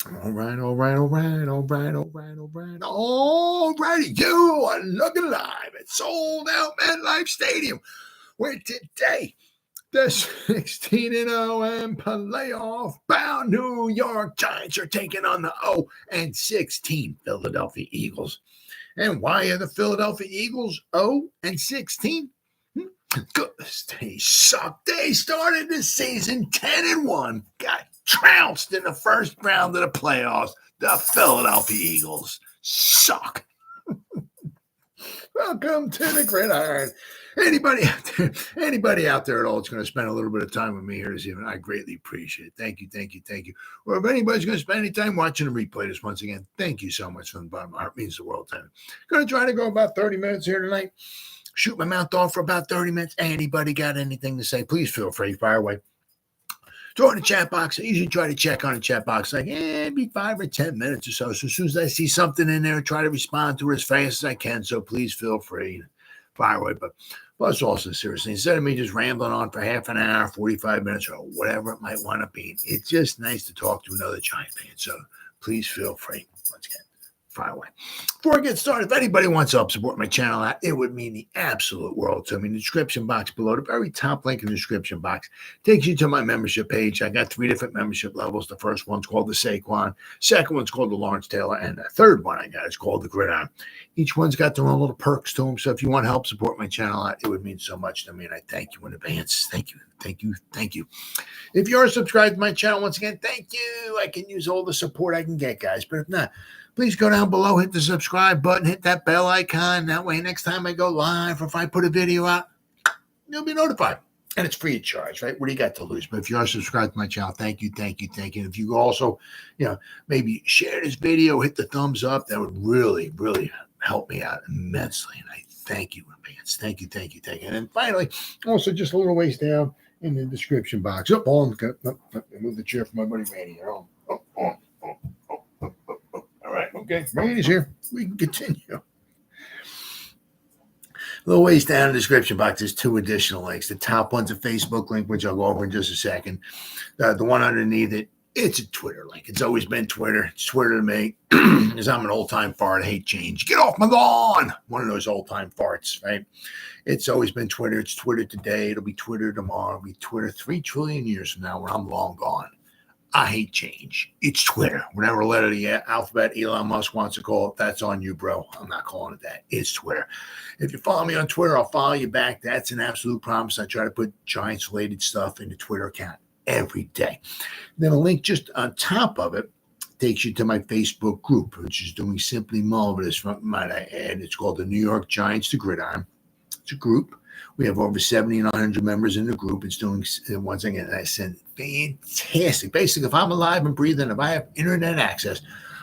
All righty. You are looking live at Sold Out MetLife Stadium, where today the 16-0 and playoff bound New York Giants are taking on the 0-16 Philadelphia Eagles. And why are the Philadelphia Eagles 0-16? Because they suck. They started the season 10-1, got trounced in the first round of the playoffs. The Philadelphia Eagles suck. Welcome to the Gridiron. Anybody out there at all that's going to spend a little bit of time with me here this evening, I greatly appreciate it. Thank you. Or if anybody's going to spend any time watching the replay this once again, thank you so much from the bottom of my heart. It means the world to me. Going to try to go about 30 minutes here tonight. Shoot my mouth off for about 30 minutes. Anybody got anything to say, please feel free, fire away. Throw in the chat box. I usually try to check on the chat box like every 5 or 10 minutes or so. So as soon as I see something in there, I try to respond to it as fast as I can. So please feel free, fire away. But plus also, seriously, instead of me just rambling on for half an hour, 45 minutes, or whatever it might want to be, it's just nice to talk to another Giant fan. So please feel free. Once again, fire away. Before I get started, if anybody wants to help support my channel, it would mean the absolute world to me. The description box below, the very top link in the description box, takes you to my membership page. I got 3 different membership levels. The first one's called the Saquon, second one's called the Lawrence Taylor, and the third one I got is called the Gridiron. Each one's got their own little perks to them. So if you want to help support my channel, it would mean so much to me, and I thank you in advance. Thank you. If you're subscribed to my channel, once again, thank you. I can use all the support I can get, guys. But if not, please go down below, hit the subscribe button, hit that bell icon. That way, next time I go live or if I put a video out, you'll be notified. And it's free of charge, right? What do you got to lose? But if you are subscribed to my channel, thank you. If you also, maybe share this video, hit the thumbs up, that would really, really help me out immensely. And I thank you in advance. Thank you. And then finally, also just a little ways down in the description box. Move the chair for my buddy Randy here. All right, okay. Randy's here. We can continue. A little ways down in the description box, there's 2 additional links. The top one's a Facebook link, which I'll go over in just a second. The one underneath it, it's a Twitter link. It's always been Twitter. It's Twitter to me, because I'm an old-time fart. I hate change. Get off my lawn! One of those old-time farts, right? It's always been Twitter. It's Twitter today. It'll be Twitter tomorrow. It'll be Twitter 3 trillion years from now when I'm long gone. I hate change. It's Twitter. Whatever letter of the alphabet Elon Musk wants to call it, that's on you, bro. I'm not calling it that. It's Twitter. If you follow me on Twitter, I'll follow you back. That's an absolute promise. I try to put Giants-related stuff in the Twitter account every day. Then a link just on top of it takes you to my Facebook group, which is doing simply marvelous, might I add. It's called the New York Giants, the Gridiron. It's a group. We have over 7,900 members in the group. It's doing, once again, I said, fantastic. Basically, if I'm alive and breathing, if I have internet access,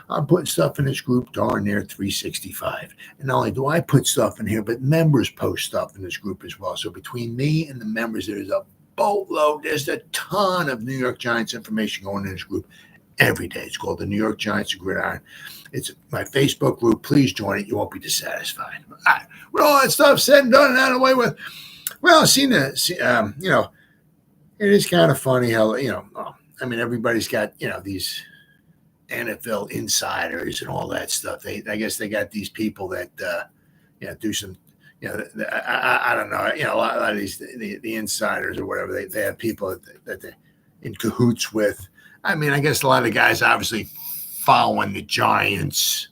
I'm putting stuff in this group darn near 365. And not only do I put stuff in here, but members post stuff in this group as well. So between me and the members, there's a boatload. There's a ton of New York Giants information going in this group every day. It's called the New York Giants, the Gridiron. It's my Facebook group. Please join it. You won't be dissatisfied. All right. With all that stuff said and done and out of the way with, well, it is kind of funny how, everybody's got, these NFL insiders and all that stuff. I guess they got these people that, do some, I don't know, a lot of these, the insiders or whatever, they have people that they're in cahoots with. I guess a lot of the guys obviously following the Giants,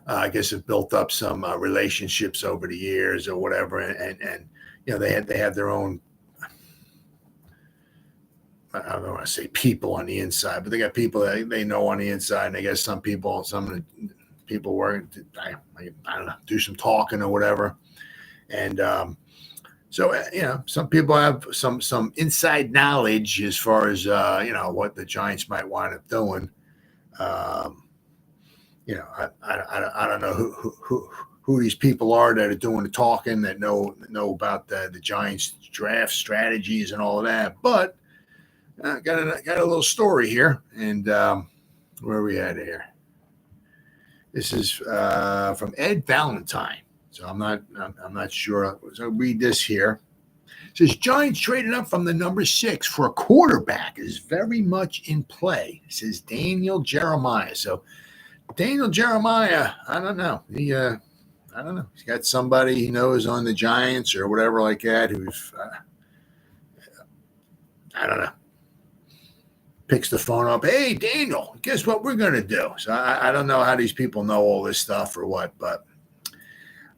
I guess have built up some relationships over the years or whatever. And they have their own, I don't want to say people on the inside, but they got people that they know on the inside. And I guess some of the people work, I don't know, do some talking or whatever. And, some people have some inside knowledge as far as, what the Giants might wind up doing. I don't know who these people are that are doing the talking, that know about the Giants draft strategies and all of that. But got a little story here. And where are we at here? This is from Ed Valentine. So I'm not sure. So I'll read this here. Says Giants traded up from the number 6 for a quarterback is very much in play, says Daniel Jeremiah. So Daniel Jeremiah, I don't know. I don't know. He's got somebody he knows on the Giants or whatever like that who's, I don't know, picks the phone up. Hey, Daniel, guess what we're going to do? So I don't know how these people know all this stuff or what, but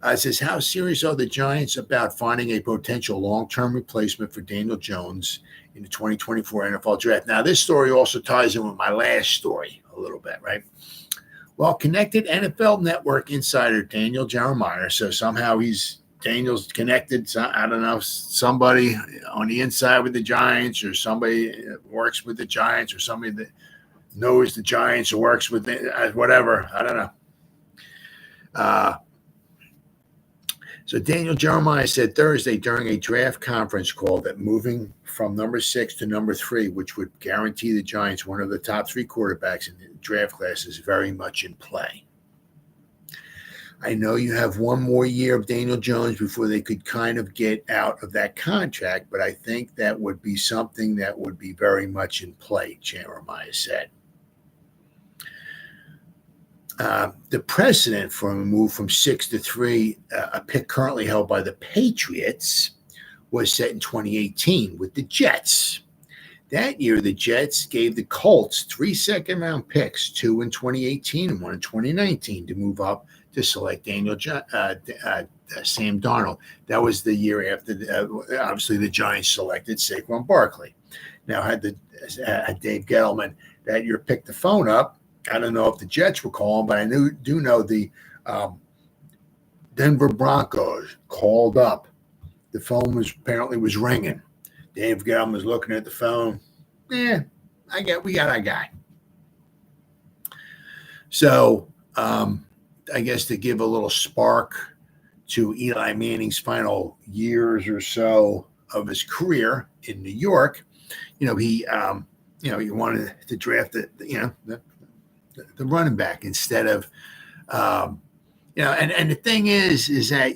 it says, how serious are the Giants about finding a potential long-term replacement for Daniel Jones in the 2024 NFL draft? Now, this story also ties in with my last story a little bit, right? Well, connected NFL Network insider Daniel Jeremiah, so somehow Daniel's connected, I don't know, somebody on the inside with the Giants or somebody that works with the Giants or somebody that knows the Giants or works with whatever, I don't know. So Daniel Jeremiah said Thursday during a draft conference call that moving from number 6 to number 3, which would guarantee the Giants one of the top 3 quarterbacks in the draft class, is very much in play. I know you have one more year of Daniel Jones before they could kind of get out of that contract, but I think that would be something that would be very much in play, Jeremiah said. The precedent for a move from 6 to 3, a pick currently held by the Patriots, was set in 2018 with the Jets. That year, the Jets gave the Colts 3 second-round picks, 2 in 2018 and 1 in 2019, to move up to select Sam Darnold. That was the year after, obviously, the Giants selected Saquon Barkley. Now, had Dave Gettleman that year picked the phone up, I don't know if the Jets were calling, but I do know the Denver Broncos called up. The phone was ringing. Dave Gettleman was looking at the phone. We got our guy. So I guess to give a little spark to Eli Manning's final years or so of his career in New York, he wanted to draft the running back instead of, and the thing is that,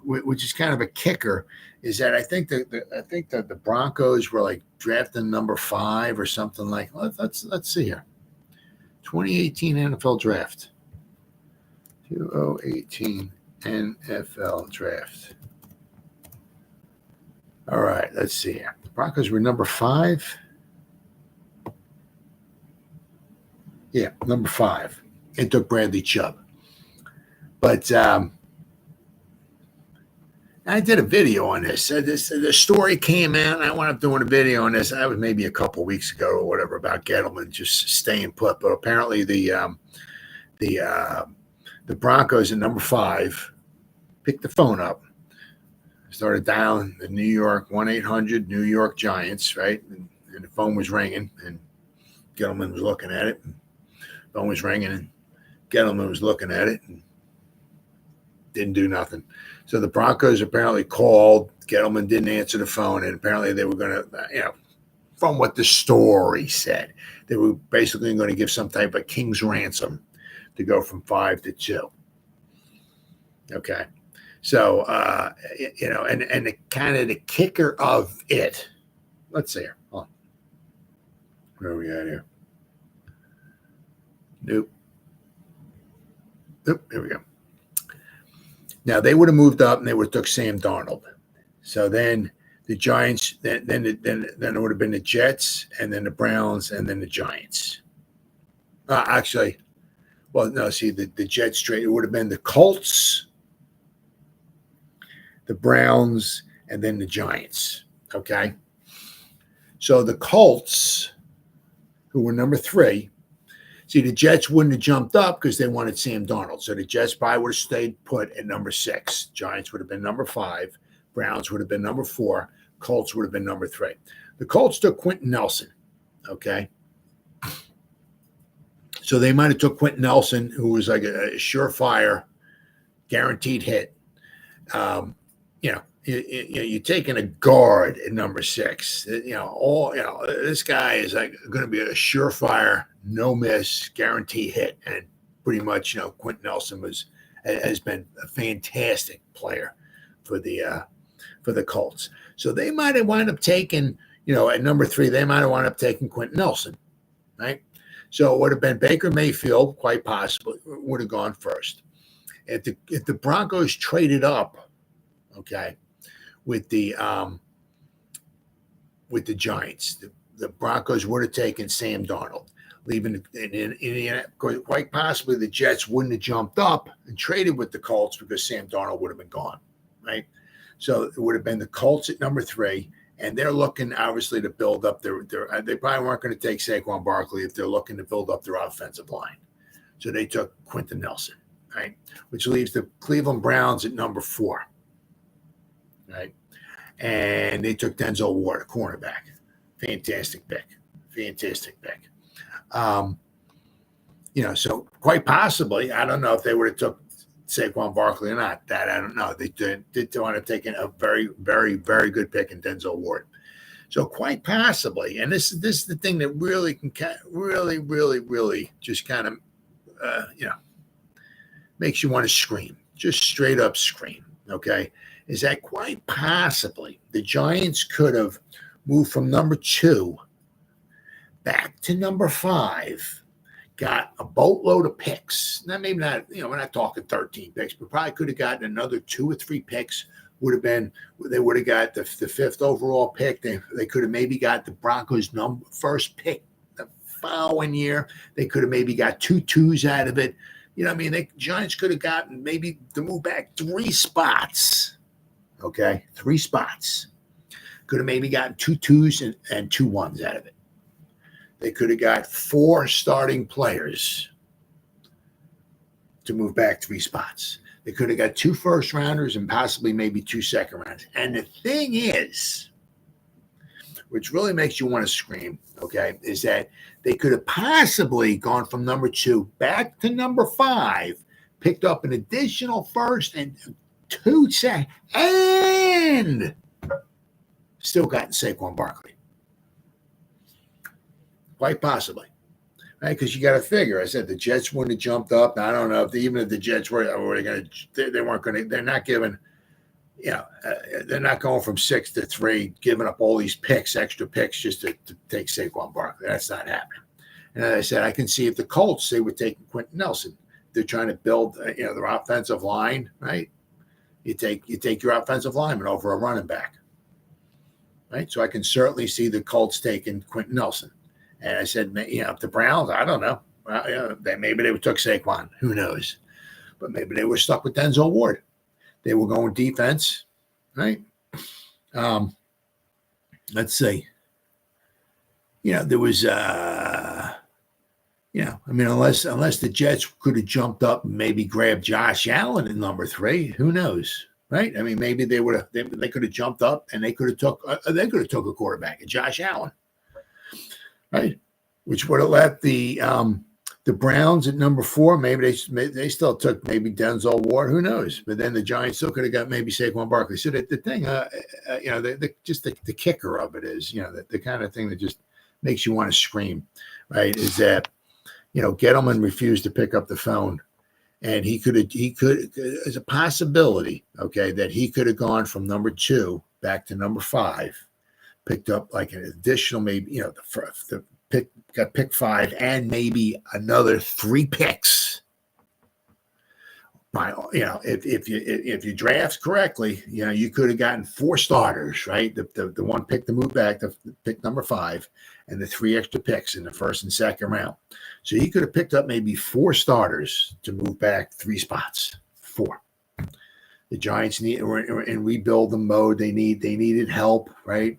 which is kind of a kicker, is that I think that the Broncos were like drafting number 5 or something like. Let's see here, 2018 NFL draft, 2018 NFL draft. All right, let's see here. The Broncos were number 5. Yeah, number 5. It took Bradley Chubb. But I did a video on this. The story came out, and I wound up doing a video on this. That was maybe a couple weeks ago or whatever, about Gettleman just staying put. But apparently the Broncos at number 5 picked the phone up, started dialing the New York 1-800 New York Giants, right? And the phone was ringing, and Gettleman was looking at it. Phone was ringing, and Gettleman was looking at it and didn't do nothing. So the Broncos apparently called. Gettleman didn't answer the phone, and apparently they were going to, from what the story said, they were basically going to give some type of king's ransom to go from 5 to 2. Okay. So, and the kind of the kicker of it, let's see here. Hold on. Where are we at here? Nope. Here we go. Now they would have moved up and they would have took Sam Darnold. So then the Giants, then it would have been the Jets, and then the Browns, and then the Giants. The Jets straight. It would have been the Colts, the Browns, and then the Giants. Okay. So the Colts, who were number 3. See, the Jets wouldn't have jumped up because they wanted Sam Darnold. So the Jets probably would have stayed put at number 6. Giants would have been number 5. Browns would have been number 4. Colts would have been number 3. The Colts took Quentin Nelson. Okay. So they might have took Quentin Nelson, who was like a surefire, guaranteed hit. You're taking a guard at number 6. This guy is like going to be a surefire, no miss, guarantee hit, and pretty much, Quentin Nelson has been a fantastic player for the for the Colts. So they might have wound up taking, at number 3, they might have wound up taking Quentin Nelson, right? So it would have been Baker Mayfield, quite possibly, would have gone first. If the Broncos traded up, okay, with the Giants, the Broncos would have taken Sam Darnold, leaving in quite possibly the Jets wouldn't have jumped up and traded with the Colts because Sam Darnold would have been gone, right? So it would have been the Colts at number 3, and they're looking obviously to build up their they probably weren't going to take Saquon Barkley if they're looking to build up their offensive line. So they took Quentin Nelson, right? Which leaves the Cleveland Browns at number 4, right? And they took Denzel Ward, a cornerback. Fantastic pick. So quite possibly, I don't know if they would have took Saquon Barkley or not. That I don't know. They did want to take a very, very, very good pick in Denzel Ward. So quite possibly, and this is the thing that really can really, really, really just kind of makes you want to scream, just straight up scream. Okay, is that quite possibly the Giants could have moved from number 2 back to number 5, got a boatload of picks. Now, maybe not, we're not talking 13 picks, but probably could have gotten another 2 or 3 picks. They would have got the 5th overall pick. They could have maybe got the Broncos' first pick the following year. They could have maybe got 2 2s out of it. The Giants could have gotten maybe to move back 3 spots. Okay, 3 spots. Could have maybe gotten 2 2s and 2 1s out of it. They could have got 4 starting players to move back 3 spots. They could have got 2 first-rounders and possibly maybe 2 second-rounders. And the thing is, which really makes you want to scream, okay, is that they could have possibly gone from number 2 back to number 5, picked up an additional first and 2 second, and still gotten Saquon Barkley. Quite possibly. Right? Because you got to figure, I said the Jets wouldn't have jumped up. I don't know if even if the Jets were going to, they weren't going to, they're not giving, they're not going from 6 to 3, giving up all these picks, extra picks just to take Saquon Barkley. That's not happening. And as I said, I can see if the Colts, they would take Quentin Nelson. They're trying to build, their offensive line, right? You take your offensive lineman over a running back. Right, so I can certainly see the Colts taking Quentin Nelson, and I said, if the Browns, I don't know, maybe they took Saquon, who knows, but maybe they were stuck with Denzel Ward. They were going defense, right? Let's see. There was, unless the Jets could have jumped up and maybe grabbed Josh Allen at number 3, who knows? Right? I mean, maybe they would have. They could have jumped up and they could have took a quarterback, a Josh Allen, right? Which would have left the Browns at number 4. Maybe they still took maybe Denzel Ward. Who knows? But then the Giants still could have got maybe Saquon Barkley. So the thing, the kicker of it is, the kind of thing that just makes you want to scream, right? Is that Gettleman refused to pick up the phone. And he could, as a possibility, okay, that he could have gone from number 2 back to number 5, picked up like an additional, maybe, got pick 5 and maybe another 3 picks. If you draft correctly, you could have gotten 4 starters, right? The one pick to move back to pick number 5, and the 3 extra picks in the first and second round. So he could have picked up maybe 4 starters to move back 3 spots. 4. The Giants were in rebuilding mode. They needed help, right?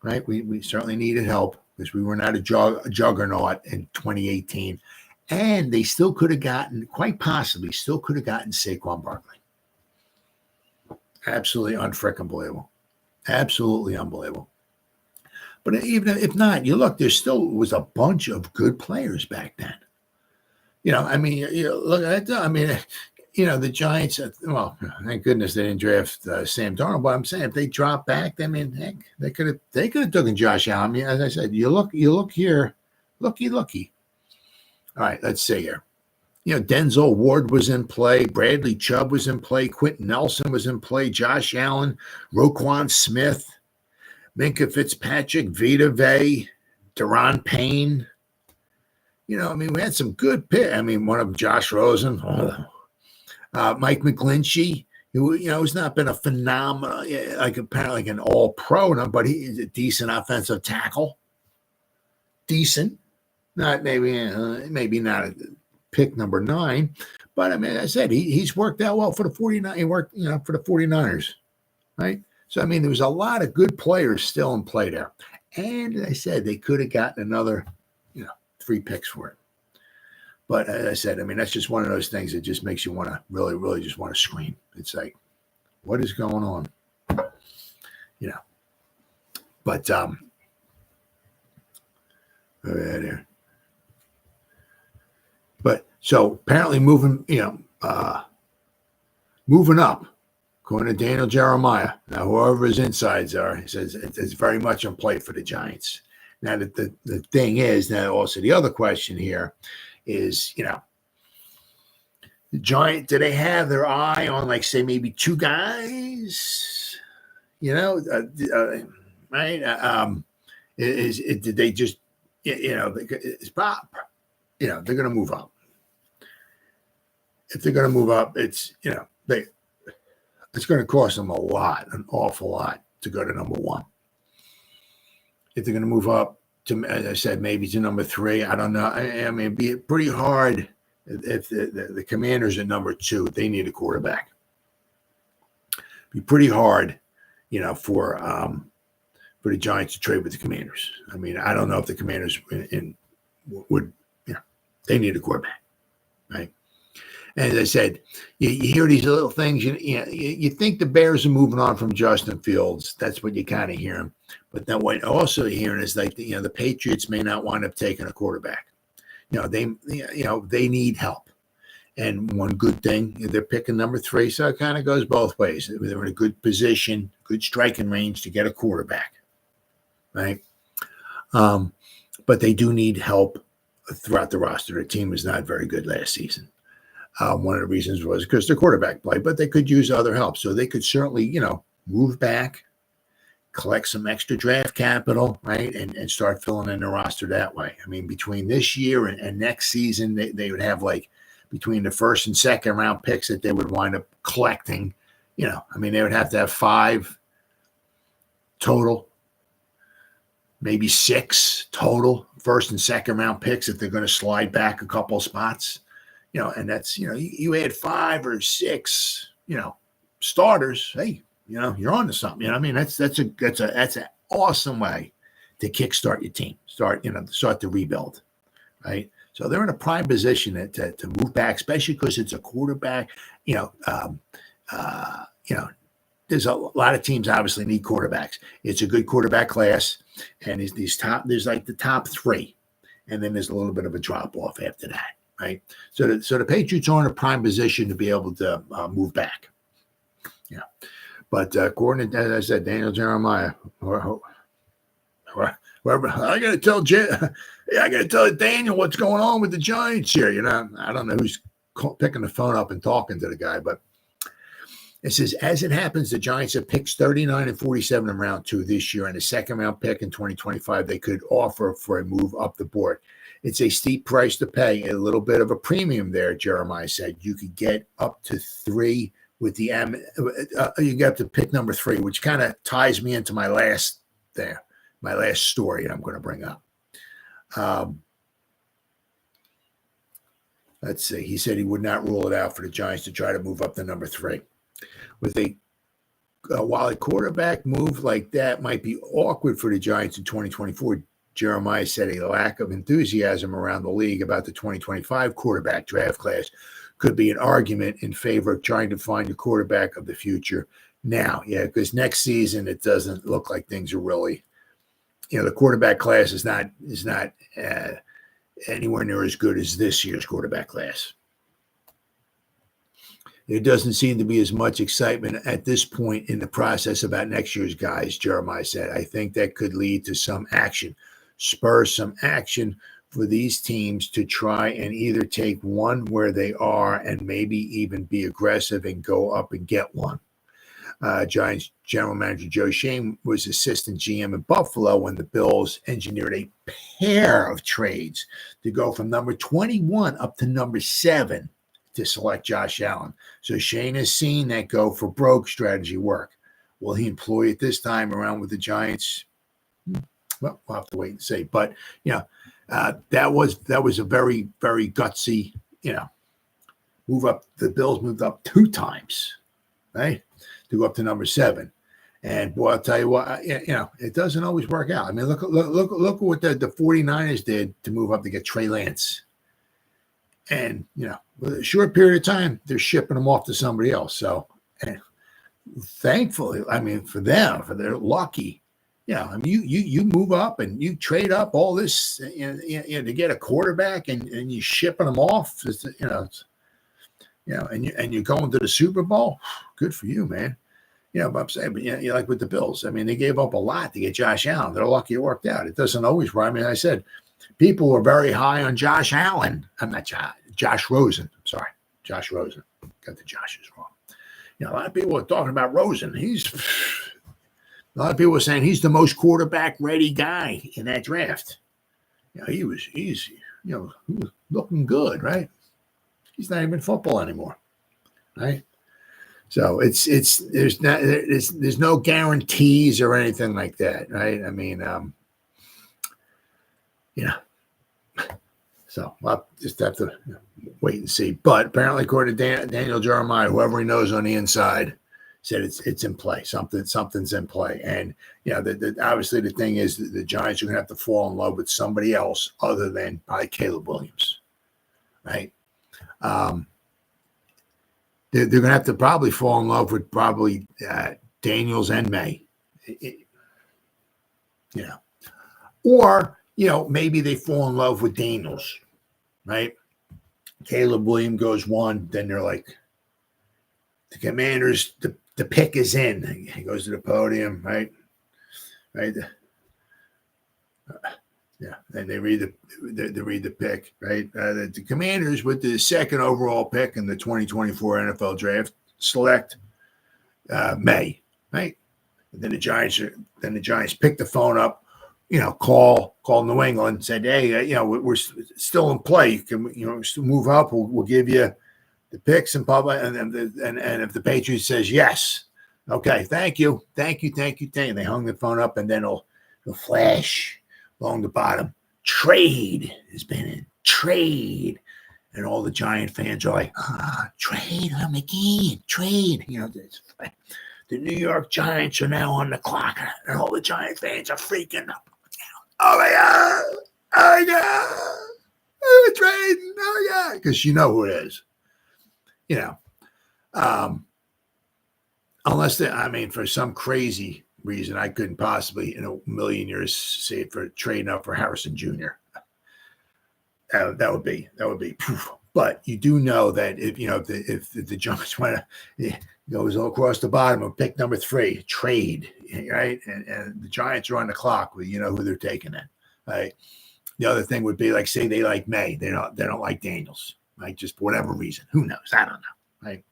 Right. We certainly needed help because we were not a juggernaut in 2018. And they still could have gotten, quite possibly, Saquon Barkley. Absolutely unfreaking believable. Absolutely unbelievable. But even if not, you look, there still was a bunch of good players back then. Look at that. The Giants, well, thank goodness they didn't draft Sam Darnold. But I'm saying if they drop back, heck, they could have taken Josh Allen. As I said, you look here, looky. All right, let's see here. Denzel Ward was in play. Bradley Chubb was in play. Quentin Nelson was in play. Josh Allen, Roquan Smith, Minkah Fitzpatrick, Vita Vea, Deron Payne. We had some good picks. One of them, Josh Rosen, Mike McGlinchey, who, has not been a phenomenal, apparently like an all-pro, but he's a decent offensive tackle. Decent. Not maybe not a pick number 9, but I said he's worked out well for the 49. He worked, for the 49ers, right? So there was a lot of good players still in play there, and as I said, they could have gotten another, 3 picks for it. But as I said, that's just one of those things that just makes you want to really, really just want to scream. It's like, what is going on? But there. But so apparently moving up, according to Daniel Jeremiah. Now, whoever his insides are, he says it's very much on play for the Giants. Now, the thing is, now also the other question here is, the Giants, do they have their eye on, like, say, maybe 2 guys? Right? Did they just, it's Bob? They're going to move up. If they're going to move up, it's, it's going to cost them an awful lot to go to number 1. If they're going to move up to, as I said, maybe to number 3, I don't know. It'd be pretty hard if the Commanders at number 2, they need a quarterback. It'd be pretty hard, for the Giants to trade with the Commanders. I don't know if the Commanders would, they need a quarterback, right? And as I said, you hear these little things. You think the Bears are moving on from Justin Fields. That's what you kind of hear. But then what you're also hearing is like the Patriots may not wind up taking a quarterback. They need help. And one good thing, they're picking number 3, so it kind of goes both ways. They're in a good position, good striking range to get a quarterback, right? But they do need help throughout the roster. Their team was not very good last season. One of the reasons was because their quarterback played, but they could use other help. So they could certainly, move back, collect some extra draft capital, right, and start filling in the roster that way. Between this year and next season, they would have between the first and second round picks that they would wind up collecting. They would have to have 5 total, maybe 6 total first and second round picks if they're going to slide back a couple of spots. And that's, you add 5 or 6, starters. Hey, you're on to something. That's an awesome way to kickstart your team. Start the rebuild, right? So they're in a prime position to move back, especially because it's a quarterback. There's a lot of teams obviously need quarterbacks. It's a good quarterback class, and there's like the top 3, and then there's a little bit of a drop off after that. Right, so the Patriots are in a prime position to be able to move back. Yeah, but according to, as I said, Daniel Jeremiah, whoever, I got to tell Daniel what's going on with the Giants here. I don't know who's picking the phone up and talking to the guy, but it says, as it happens, the Giants have picks 39 and 47 in round 2 this year, and a second round pick in 2025 they could offer for a move up the board. It's a steep price to pay, a little bit of a premium there, Jeremiah said. You could get up to 3 with the you get up to pick number 3, which kind of ties me into my last story I'm going to bring up. Let's see. He said he would not rule it out for the Giants to try to move up to number 3. While a quarterback move like that might be awkward for the Giants in 2024, Jeremiah said a lack of enthusiasm around the league about the 2025 quarterback draft class could be an argument in favor of trying to find a quarterback of the future now. Yeah, because next season it doesn't look like things are really, the quarterback class is not anywhere near as good as this year's quarterback class. There doesn't seem to be as much excitement at this point in the process about next year's guys, Jeremiah said. I think that could lead to some action, spur some action for these teams to try and either take one where they are and maybe even be aggressive and go up and get one. Giants general manager Joe Schoen was assistant GM in Buffalo when the Bills engineered a pair of trades to go from number 21 up to number 7 to select Josh Allen. So Schoen has seen that go for broke strategy work. Will he employ it this time around with the Giants? Well, we'll have to wait and see. But, that was a very, very gutsy, move up. The Bills moved up 2 times, right, to go up to number 7. And boy, I'll tell you what, it doesn't always work out. I mean, look at what the 49ers did to move up to get Trey Lance. And, with a short period of time, they're shipping them off to somebody else. So, thankfully, I mean, for them, they're lucky. I mean, you move up and you trade up all this, to get a quarterback, and you shipping them off, and you're going to the Super Bowl. Good for you, man. But I'm saying, but you like with the Bills. I mean, they gave up a lot to get Josh Allen. They're lucky it worked out. It doesn't always work. I mean, I said people were very high on Josh Allen. I'm not Josh Rosen. I'm sorry, Josh Rosen. Got the Joshes wrong. A lot of people are talking about Rosen. A lot of people are saying he's the most quarterback-ready guy in that draft. He's looking good, right? He's not even football anymore, right? So there's no guarantees or anything like that, right? I mean, So I'll just have to wait and see. But apparently, according to Daniel Jeremiah, whoever he knows on the inside, said it's in play. Something's in play. And obviously the thing is that the Giants are going to have to fall in love with somebody else other than probably Caleb Williams, right? They're going to have to probably fall in love with probably Daniels and May. Or maybe they fall in love with Daniels, right? Caleb Williams goes 1, then they're like, the Commanders, the pick is in. He goes to the podium, right? And they read the pick, right? The Commanders, with the 2nd overall pick in the 2024 NFL Draft, select May, right? And then the Giants pick the phone up, call New England, said, hey, we're still in play. Can we, still move up? We'll give you the picks and public, and if the Patriots says yes, okay, thank you. They hung the phone up, and then it'll flash along the bottom. Trade has been in. Trade. And all the Giant fans are like, trade him again. Trade. The New York Giants are now on the clock, and all the Giant fans are freaking out. Oh my God. Oh, trading. Oh yeah. Because you know who it is. Unless for some crazy reason, I couldn't possibly in a million years say it for trading up for Harrison Jr. That would be. But you do know that if the Giants want to goes all across the bottom of pick number 3, trade, right? And the Giants are on the clock with who they're taking in, right? The other thing would be say they like May, they don't like Daniels, right? Just for whatever reason, who knows? I don't know, right?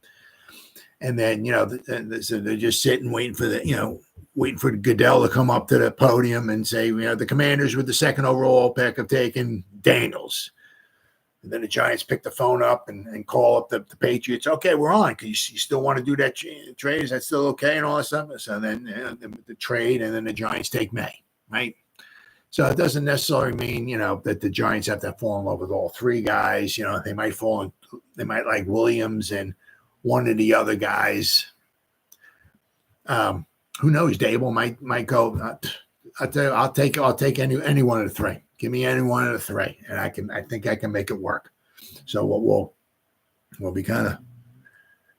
And then so they're just sitting waiting for Goodell to come up to the podium and say, the Commanders with the 2nd overall pick have taken Daniels. And then the Giants pick the phone up and call up the Patriots. Okay, we're on. You still want to do that trade? Is that still okay? And all that stuff. So then the trade, and then the Giants take May, right? So it doesn't necessarily mean, that the Giants have to fall in love with all 3 guys. They might like Williams and one of the other guys. Who knows? Dable might go. I'll take any one of the 3. Give me any one of the 3, and I think I can make it work. So we'll be kind of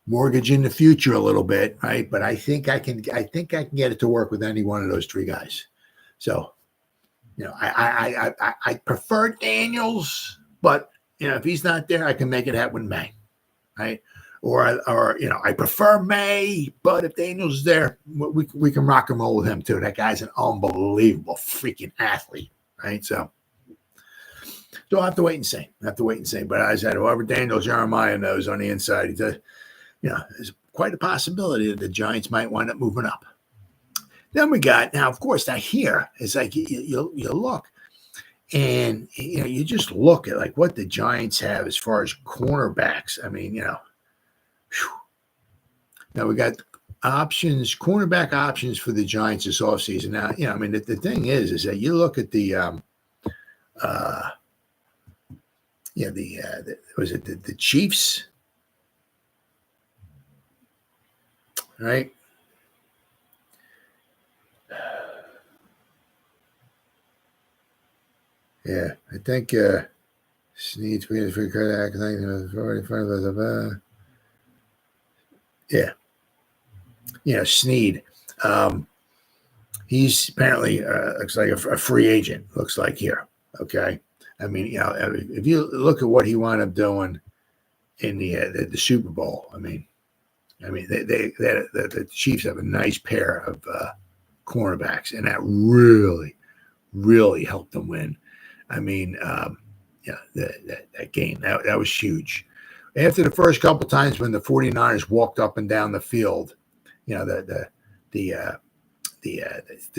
mortgaging the future a little bit, right? But I think I can get it to work with any one of those 3 guys. So, I prefer Daniels, but if he's not there, I can make it happen with May, right? Or I prefer May, but if Daniels is there, we can rock and roll with him too. That guy's an unbelievable freaking athlete, right? So, So I'll have to wait and see. But as I said, whoever Daniel Jeremiah knows on the inside, there's quite a possibility that the Giants might wind up moving up. Then we got, now, of course, now here is like you look, and you just look at like what the Giants have as far as cornerbacks. I mean, whew. Now we got cornerback options for the Giants this offseason. Now, the thing is that you look at the Chiefs, right? Yeah, I think Snead's being free credit. I think already in front of us. Snead. He's apparently looks like a free agent. Looks like here. Okay. I mean, if you look at what he wound up doing in the Super Bowl, the Chiefs have a nice pair of cornerbacks, and that really, really helped them win. That game, that was huge. After the first couple times when the 49ers walked up and down the field, the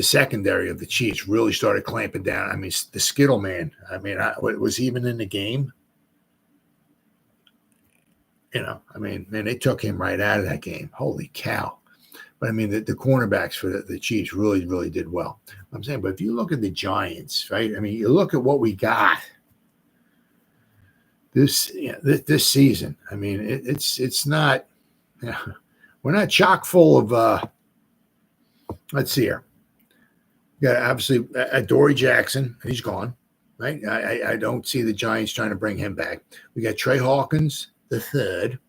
secondary of the Chiefs really started clamping down. The Skittle man, was he even in the game? And they took him right out of that game. Holy cow. But the cornerbacks for the Chiefs really, really did well. I'm saying, but if you look at the Giants, right? You look at what we got this season. It's not. We're not chock full of. Let's see here. Yeah, obviously Adoree Jackson. He's gone, right? I don't see the Giants trying to bring him back. We got Trey Hawkins the third.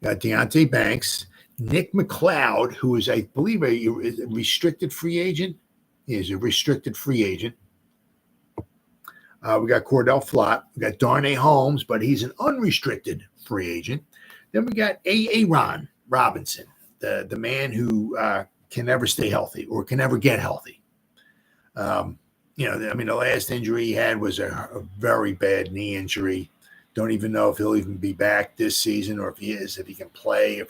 Got Deonte Banks. Nick McLeod, who is, I believe, a restricted free agent. He is a restricted free agent. We got Cordell Flott. We got Darnay Holmes, but he's an unrestricted free agent. Then we got Aaron Robinson, the man who can never stay healthy or can never get healthy. The last injury he had was a very bad knee injury. Don't even know if he'll even be back this season, or if he can play,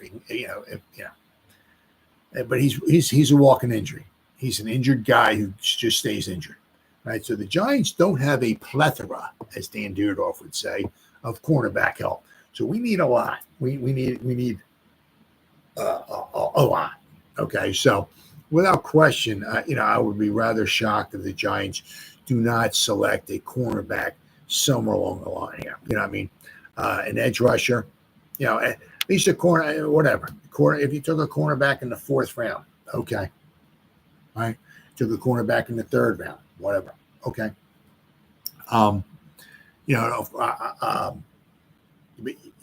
But he's a walking injury. He's an injured guy who just stays injured, right? So the Giants don't have a plethora, as Dan Dierdorf would say, of cornerback help. So we need a lot. We need a lot. Okay, so without question, I would be rather shocked if the Giants do not select a cornerback somewhere along the line here. An edge rusher, at least a corner, whatever. If you took a cornerback in the 4th round, okay. All right. Took a cornerback in the 3rd round, whatever. Okay.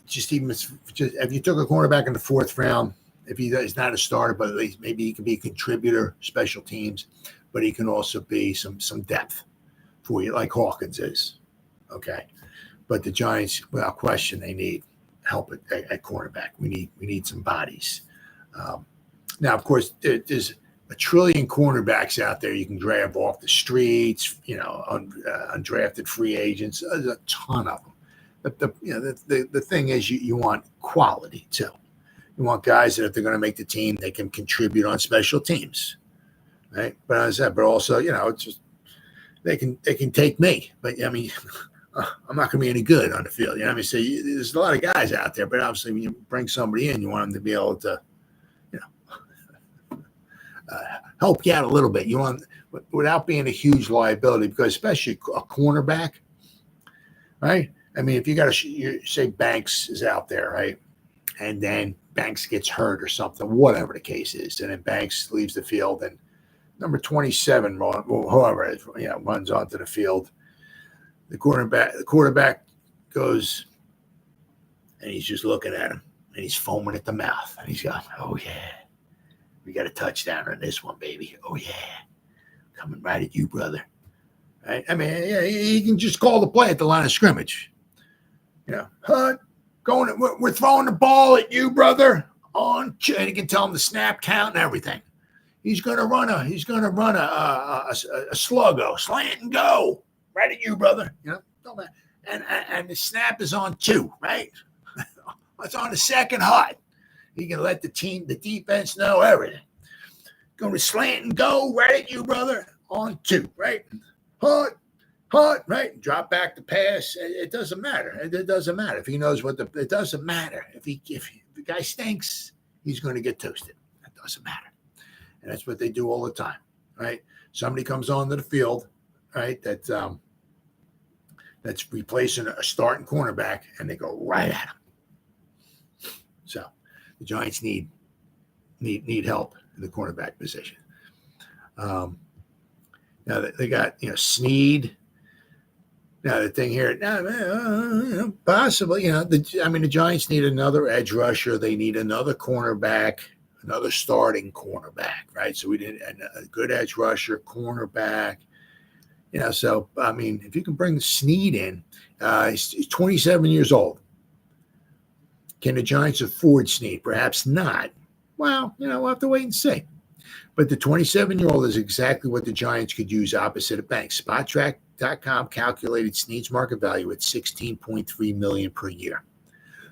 Just if you took a cornerback in the 4th round, if he's not a starter, but at least maybe he can be a contributor, special teams, but he can also be some depth for you, like Hawkins is. Okay. But the Giants, without question, they need help at cornerback. We need some bodies. Now, of course, there's a trillion cornerbacks out there you can grab off the streets, undrafted free agents. There's a ton of them. But the thing is, you want quality too. You want guys that if they're going to make the team, they can contribute on special teams, right? But as I said, but also, it's just they can take me, but I'm not going to be any good on the field. So there's a lot of guys out there, but obviously when you bring somebody in, you want them to be able to, help you out a little bit. You want, without being a huge liability, because especially a cornerback, right? If you got to say Banks is out there, right? And then Banks gets hurt or something, whatever the case is, and then Banks leaves the field, and number 27, whoever runs onto the field. The quarterback goes, and he's just looking at him, and he's foaming at the mouth, and he's going, "Oh yeah, we got a touchdown on this one, baby. Oh yeah, coming right at you, brother." Right? He can just call the play at the line of scrimmage. Hunt, we're throwing the ball at you, brother. And he can tell him the snap count and everything. He's gonna run a sluggo, slant and go. right at you, brother. Don't matter. And the snap is on 2, right? It's on the second hut. He can let the defense know everything. Going to slant and go right at you, brother, on 2, right? Hut, right? Drop back the pass. It doesn't matter. It doesn't matter if he knows it doesn't matter. If the guy stinks, he's going to get toasted. It doesn't matter. And that's what they do all the time, right? Somebody comes onto the field, right? That's replacing a starting cornerback, and they go right at him. So the Giants need help in the cornerback position. Now they got Snead. Now the thing here, possibly the Giants need another edge rusher. They need another cornerback, another starting cornerback, right? So we need a good edge rusher, cornerback. So if you can bring Snead in, he's 27 years old. Can the Giants afford Snead? Perhaps not. Well, we'll have to wait and see. But the 27-year-old is exactly what the Giants could use opposite of banks. SpotTrack.com calculated Snead's market value at $16.3 million per year,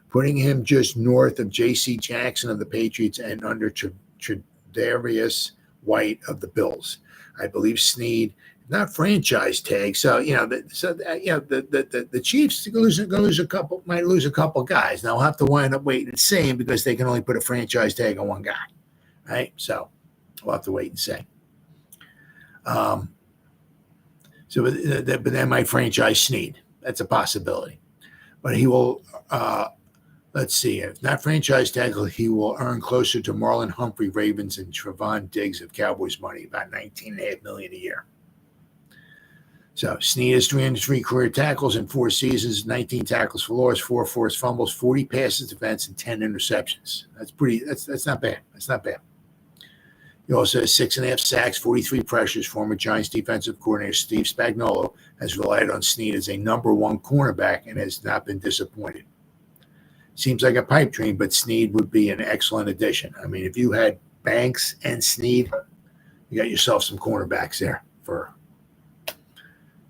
putting him just north of J.C. Jackson of the Patriots and under Tre'Davious White of the Bills. I believe Snead, not franchise tag. So the Chiefs might lose a couple guys. They'll have to wind up waiting and seeing because they can only put a franchise tag on one guy, right? So we'll have to wait and see. But they might franchise Snead. That's a possibility. But he will. Let's see. If not franchise tag, he will earn closer to Marlon Humphrey, Ravens, and Trevon Diggs of Cowboys money, about $19.5 million a year. So Snead has 303 career tackles in 4 seasons, 19 tackles for loss, 4 forced fumbles, 40 passes defense, and 10 interceptions. That's not bad. That's not bad. He also has 6.5 sacks, 43 pressures. Former Giants defensive coordinator Steve Spagnuolo has relied on Snead as a number 1 cornerback and has not been disappointed. Seems like a pipe dream, but Snead would be an excellent addition. If you had Banks and Snead, you got yourself some cornerbacks there for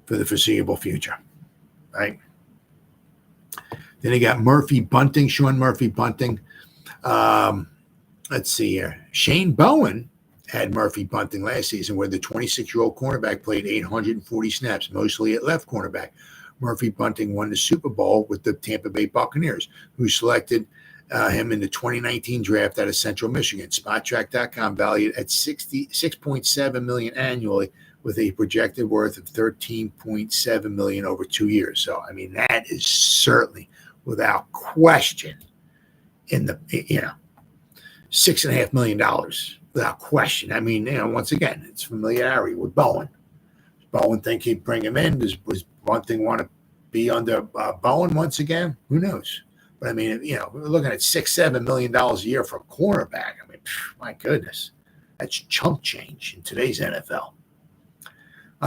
the foreseeable future, right? Then they got Sean Murphy Bunting. Let's see here. Shane Bowen had Murphy Bunting last season, where the 26-year-old cornerback played 840 snaps, mostly at left cornerback. Murphy Bunting won the Super Bowl with the Tampa Bay Buccaneers, who selected him in the 2019 draft out of Central Michigan. SpotTrack.com valued at $6.7 million annually, with a projected worth of $13.7 million over 2 years. So, that is certainly, without question, in the $6.5 million, without question. Once again, it's familiarity with Bowen. Does Bowen think he'd bring him in? Does Bunting want to be under Bowen once again? Who knows? But we're looking at $6-7 million a year for a cornerback. My goodness, that's chump change in today's NFL.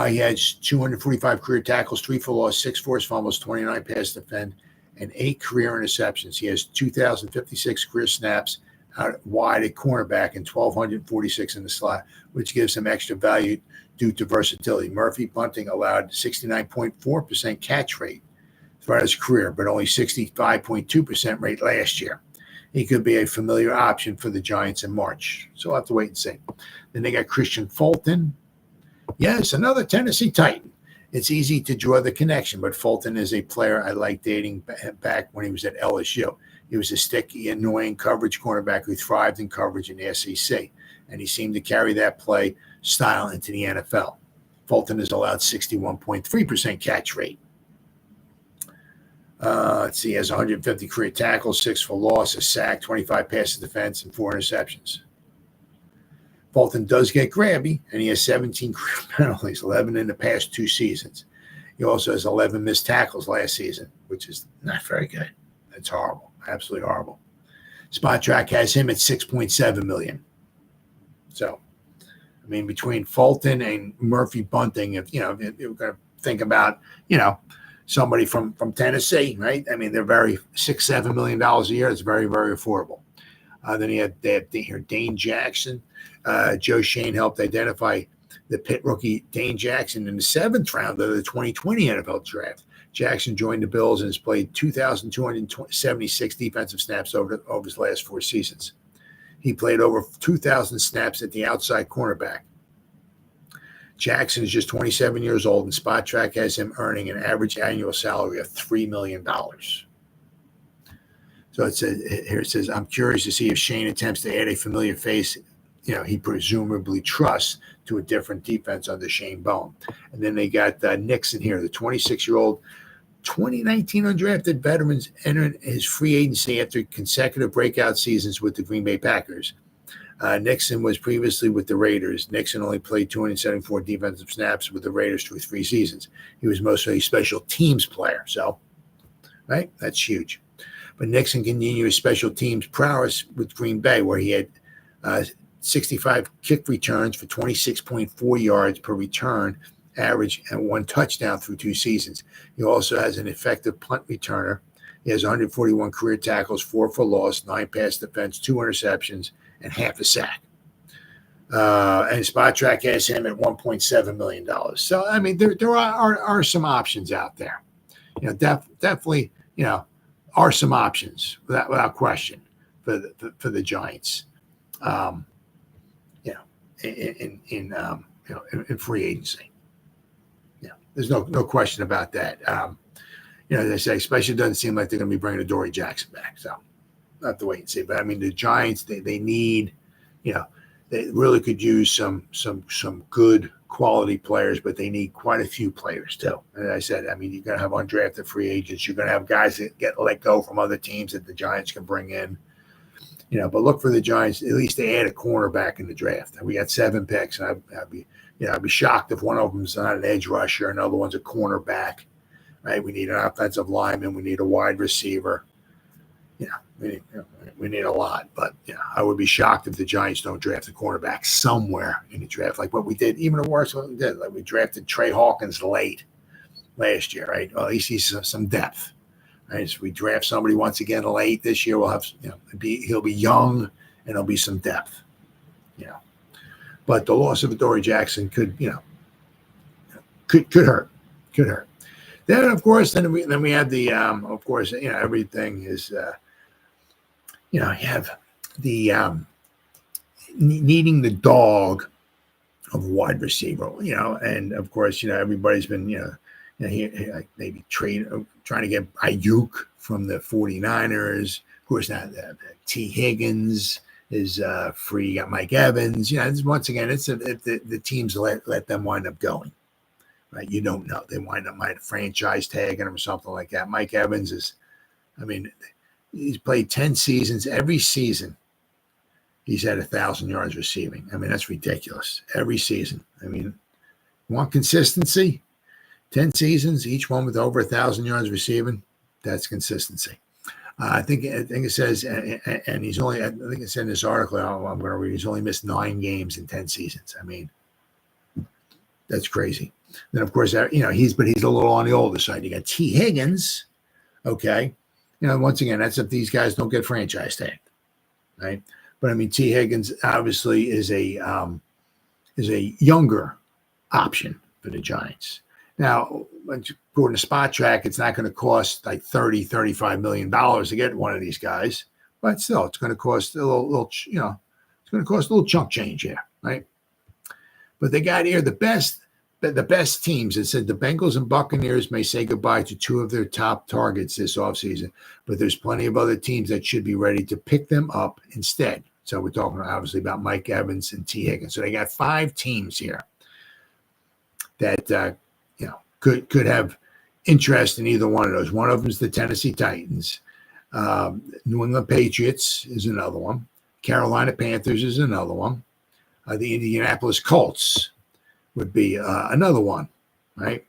He has 245 career tackles, 3 for loss, 6 forced fumbles, 29 pass defend, and 8 career interceptions. He has 2,056 career snaps out wide at cornerback and 1,246 in the slot, which gives him extra value due to versatility. Murphy Bunting allowed 69.4% catch rate throughout his career, but only 65.2% rate last year. He could be a familiar option for the Giants in March. So we'll have to wait and see. Then they got Christian Fulton. Yes, another Tennessee Titan. It's easy to draw the connection, but Fulton is a player I like dating back when he was at LSU. He was a sticky, annoying coverage cornerback who thrived in coverage in the SEC, and he seemed to carry that play style into the NFL. Fulton has allowed 61.3% catch rate. Let's see, he has 150 career tackles, 6 for loss, a sack, 25 passes defense, and 4 interceptions. Fulton does get grabby, and he has 17 career penalties, 11 in the past 2 seasons. He also has 11 missed tackles last season, which is not very good. That's horrible, absolutely horrible. SpotTrack has him at $6.7 million. So, between Fulton and Murphy Bunting, if we're going to think about, somebody from Tennessee, right? They're very $6-7 million a year. It's very, very affordable. Then they have Dane Jackson. Joe Shane helped identify the Pitt rookie Dane Jackson in the 7th round of the 2020 NFL Draft. Jackson joined the Bills and has played 2,276 defensive snaps over his last 4 seasons. He played over 2,000 snaps at the outside cornerback. Jackson is just 27 years old, and Spot Track has him earning an average annual salary of $3 million. So it says, I'm curious to see if Shane attempts to add a familiar face, he presumably trusts, to a different defense under Shane Bowen. And then they got Nixon here, the 26-year-old 2019 undrafted veteran entering his free agency after consecutive breakout seasons with the Green Bay Packers. Nixon was previously with the Raiders. Nixon only played 274 defensive snaps with the Raiders through 3 seasons. He was mostly a special teams player. So, right, that's huge. But Nixon continued his special teams prowess with Green Bay, where he had 65 kick returns for 26.4 yards per return average and 1 touchdown through 2 seasons. He also has an effective punt returner. He has 141 career tackles, 4 for loss, 9 pass defense, 2 interceptions, and half a sack. And Spot Track has him at $1.7 million. So, I mean, there are some options out there. Definitely, are some options without question for the Giants. In free agency. There's no question about that. As I say, especially it doesn't seem like they're going to be bringing Adoree Jackson back. So we'll have to wait and see. But I mean, the Giants, they need, they really could use some good quality players, but they need quite a few players too. And as I said, I mean, you're going to have undrafted free agents. You're going to have guys that get let go from other teams that the Giants can bring in. But look for the Giants at least to add a cornerback in the draft. And we got 7 picks. And I'd be shocked if one of them's not an edge rusher, another one's a cornerback. Right? We need an offensive lineman. We need a wide receiver. We need a lot. But I would be shocked if the Giants don't draft a cornerback somewhere in the draft, like what we did. Even worse, what we did, like we drafted Trey Hawkins late last year. Right? Well, at least he's some depth. Right, so we draft somebody once again late this year. We'll have, he'll be young and there'll be some depth, But the loss of Adoree Jackson could hurt. Then of course, then we have the of course, everything is, you have the needing the dog of wide receiver, and of course, everybody's been, maybe trying to get Ayuk from the 49ers. Of course, now T. Higgins is free. You got Mike Evans. Once again, it's the teams let them wind up going. Right? You don't know. They might franchise tagging him or something like that. Mike Evans is, he's played 10 seasons. Every season, he's had 1,000 yards receiving. That's ridiculous. Every season. You want consistency? 10 seasons, each one with over 1,000 yards receiving. That's consistency. I think it says, and he's only, I think it's in this article I'm going to read, he's only missed 9 games in 10 seasons. That's crazy. Then, of course, he's a little on the older side. You got T. Higgins. Okay. Once again, that's if these guys don't get franchise tagged. Right. But T. Higgins obviously is a younger option for the Giants. Now, according to Spot Track, it's not going to cost like $30-35 million to get one of these guys, but still, it's going to cost a little, it's going to cost a little chunk change here, right? But they got here the best teams. It said the Bengals and Buccaneers may say goodbye to 2 of their top targets this offseason, but there's plenty of other teams that should be ready to pick them up instead. So we're talking obviously about Mike Evans and T. Higgins. So they got 5 teams here that could have interest in either one of those. One of them is the Tennessee Titans. New England Patriots is another one. Carolina Panthers is another one. The Indianapolis Colts would be another one, right?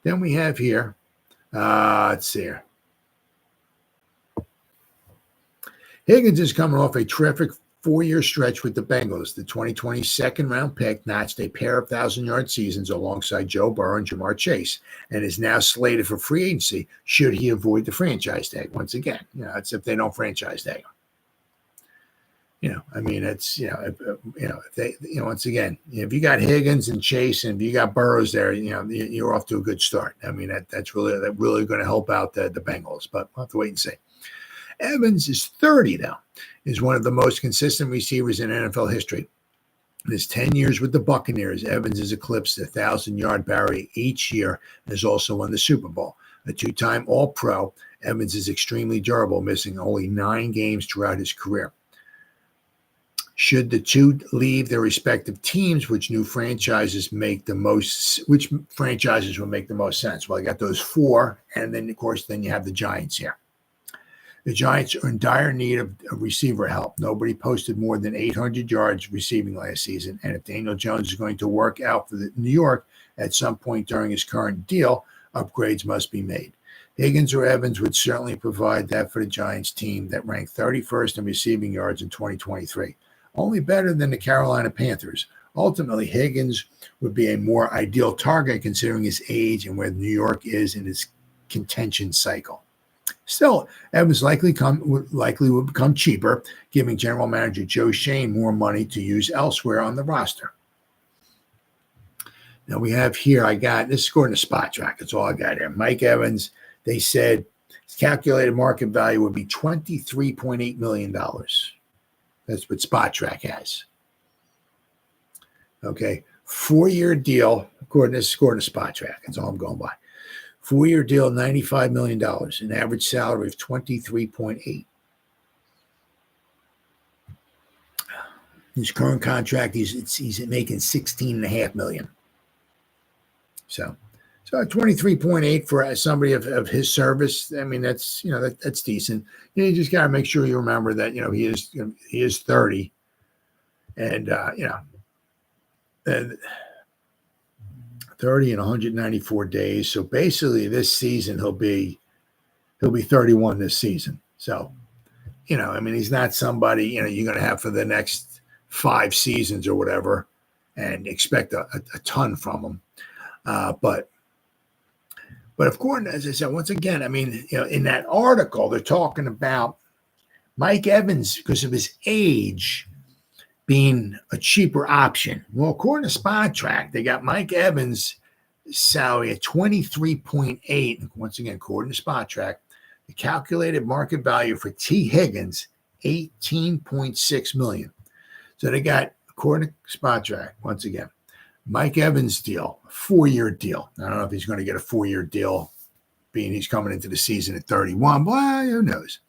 Then we have here, let's see here. Higgins is coming off a terrific 4-year stretch with the Bengals. The 2020 second-round pick notched a pair of 1,000-yard seasons alongside Joe Burrow and Jamar Chase, and is now slated for free agency should he avoid the franchise tag once again. That's if they don't franchise tag him. I mean, it's if they, once again, if you got Higgins and Chase, and if you got Burrows there, you're off to a good start. I mean, that's really going to help out the Bengals, but we'll have to wait and see. Evans is 30 now, is one of the most consistent receivers in NFL history. In his 10 years with the Buccaneers, Evans has eclipsed the 1,000-yard barrier each year and has also won the Super Bowl. A two-time All-Pro, Evans is extremely durable, missing only 9 games throughout his career. Should the two leave their respective teams, which franchises will make the most sense? Well, I got those 4, and then, of course, you have the Giants here. The Giants are in dire need of receiver help. Nobody posted more than 800 yards receiving last season, and if Daniel Jones is going to work out for New York at some point during his current deal, upgrades must be made. Higgins or Evans would certainly provide that for the Giants team that ranked 31st in receiving yards in 2023. Only better than the Carolina Panthers. Ultimately, Higgins would be a more ideal target considering his age and where New York is in his contention cycle. Still, Evans likely would become cheaper, giving general manager Joe Schoen more money to use elsewhere on the roster. Now we have here, this is according to Spot Track. That's all I got here. Mike Evans, they said his calculated market value would be $23.8 million. That's what Spot Track has. Okay, 4-year deal, according to Spot Track. That's all I'm going by. 4-year deal, $95 million, an average salary of $23.8. His current contract, he's making $16.5 million. So 23.8 for somebody of his service. I mean, that's that's decent. You just got to make sure you remember that he is 30, and and 30 and 194 days. So basically, this season he'll be 31 this season. So he's not somebody you're going to have for the next 5 seasons or whatever, and expect a ton from him. But of course, as I said, once again, in that article, they're talking about Mike Evans because of his age being a cheaper option. Well, according to Spot Track, they got Mike Evans' salary at $23.8. Once again, according to Spot Track, the calculated market value for T. Higgins, $18.6 million. So they got, according to Spot Track, once again, Mike Evans' deal, a 4-year deal. I don't know if he's going to get a 4-year deal, being he's coming into the season at 31. Well, who knows?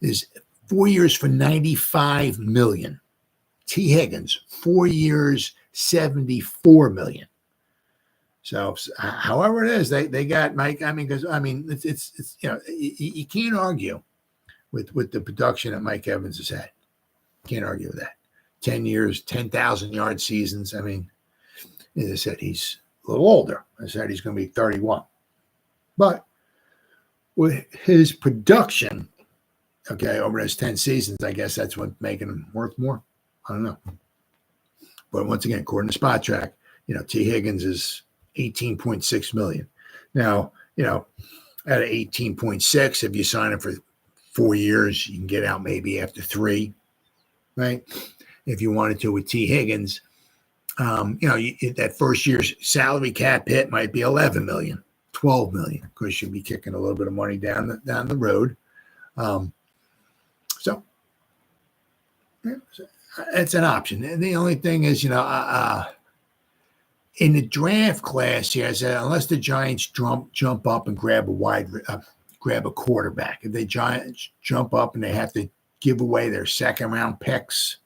Is 4 years for $95 million. T. Higgins, 4 years, $74 million. So, however it is, they got Mike. Because it's you can't argue with the production that Mike Evans has had. Can't argue with that. 10 years, 10,000 yard seasons. As I said, he's a little older. I said he's going to be 31, but with his production, over his 10 seasons, I guess that's what's making him worth more. I don't know. But once again, according to Spot Track, T. Higgins is $18.6 million. Now, at 18.6, if you sign him for 4 years, you can get out maybe after 3, right? If you wanted to with T. Higgins, that first year's salary cap hit might be $11 million, $12 million, because you'll be kicking a little bit of money down the road. So it's an option. And the only thing is, in the draft class here, I said, unless the Giants jump up and grab a quarterback, if the Giants jump up and they have to give away their second round picks,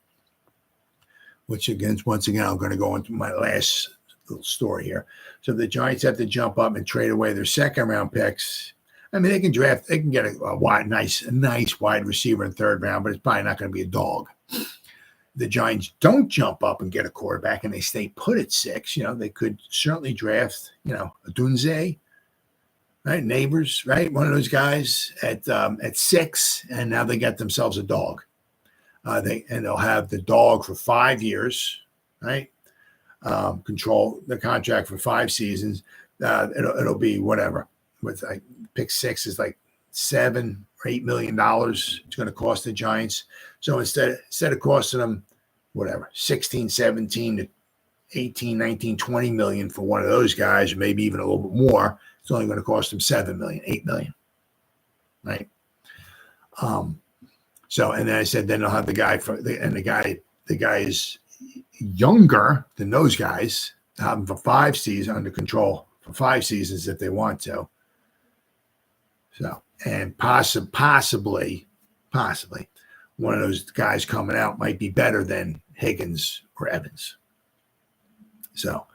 which once again, I'm going to go into my last little story here. So if the Giants have to jump up and trade away their second round picks, they can get a nice wide receiver in 3rd round, but it's probably not going to be a dog. The Giants don't jump up and get a quarterback and they stay put at 6, they could certainly draft, a Dunze, right? Neighbors, right? One of those guys at 6, and now they got themselves a dog. They'll have the dog for 5 years, right? Control the contract for 5 seasons. It'll be whatever. With pick 6 is like 7 or $8 million it's going to cost the Giants. So instead of costing them, whatever, 16, 17 to 18, 19, 20 million for one of those guys, or maybe even a little bit more, it's only going to cost them 7 million, 8 million. Right. So, and then I said, then they'll have the guy the guy is younger than those guys, have him for 5 seasons under control for 5 seasons if they want to. So, and possibly one of those guys coming out might be better than Higgins or Evans. So,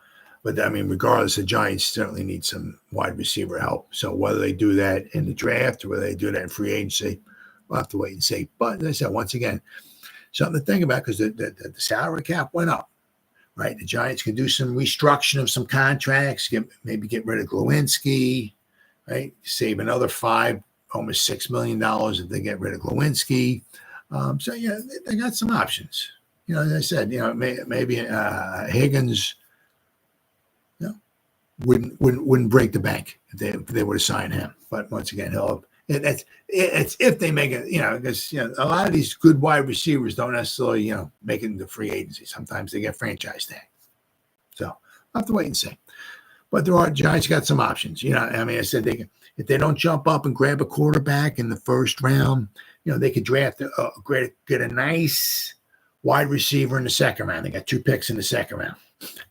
but I mean, regardless, the Giants certainly need some wide receiver help. So whether they do that in the draft or whether they do that in free agency, we'll have to wait and see. But as I said, once again, something to think about, because the salary cap went up, right? The Giants can do some restructuring of some contracts, maybe get rid of Glowinski, right? Save another almost $6 million if they get rid of Glowinski. So, yeah, they got some options. You know, as I said, you know, maybe Higgins, you know, wouldn't break the bank if they would have signed him. But once again, it's if they make it, you know, because, you know, a lot of these good wide receivers don't necessarily, you know, make it into free agency. Sometimes they get franchise tag. So I'll have to wait and see. But Giants got some options. You know, I mean, I said if they don't jump up and grab a quarterback in the first round, you know, they could draft get a nice wide receiver in the second round. They got 2 picks in the second round.